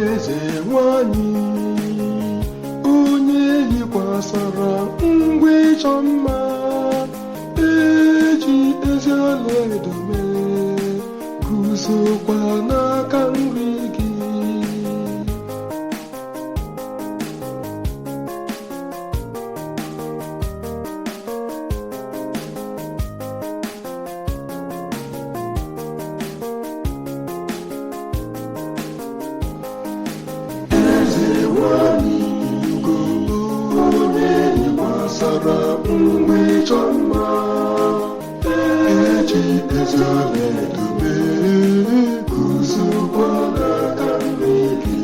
eze nwanyị onye yikwasara ngwa ịchọ mma eji ezi ọlaedo mee guzokwa n'aka nri gị. Sara mgbe ịchọ mma eji ezi ọlaedo mee guzokwa n'aka nri gị.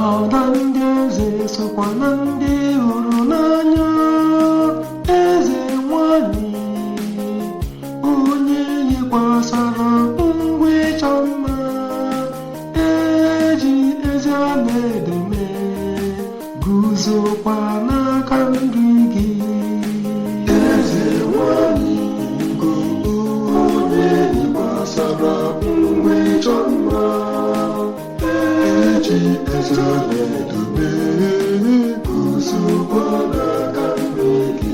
Ada ndị eze sokwa na ndị hụrụ n'anya eze nwanyị onye yikwasara ngwa ịchọ mma eji ezi ọlaedo mee guzokwa n'aka nri gị. Eze nwanyị onye yikwasara ngwa ịchọ mma eji ezi ọlaedo mee guzokwa n'aka nri gị.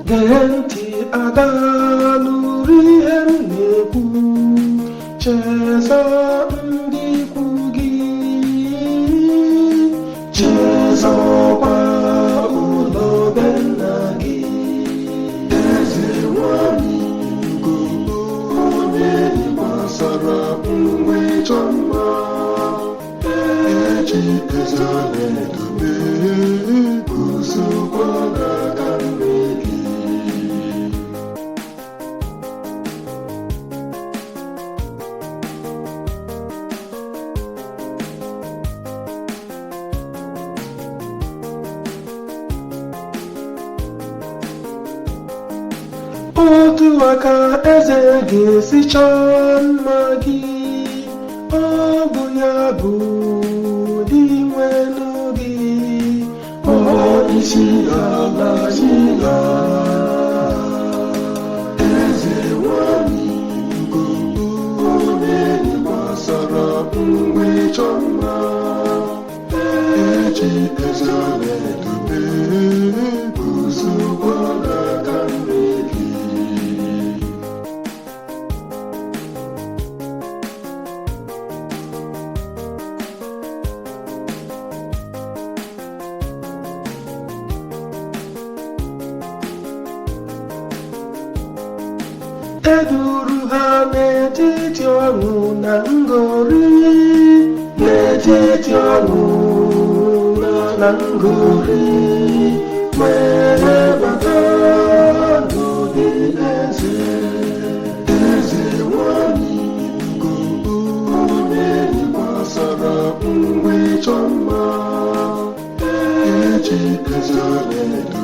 Gee ntị ada nụrụ ihe m na-ekwu, cheza ndị ikwu gị, chezọkwa ụlọ be nna gị. Eze nwanyị onye yikwasara ngwa ịchọ mma eji ezi ọlaedo mee guzokwa n'aka nri gị. Otu aka eze ga-esi chọọ mma gị, ọ bụ ya bụ di nwenu gị, ọ isi ala ya. Eze nwanyị onye yikwasara ngwa ịchọ mma eji ezi ọlaedo mee guzokwa n'aka nri gị. Eduru ha n'etiti ọṅụ na ngọrị, n'etiti ọṅụ na ngọrị, were bata n'obi eze. Eze nwanyị onye yikwasara ngwa ịchọ mma eji ezi ọlaedo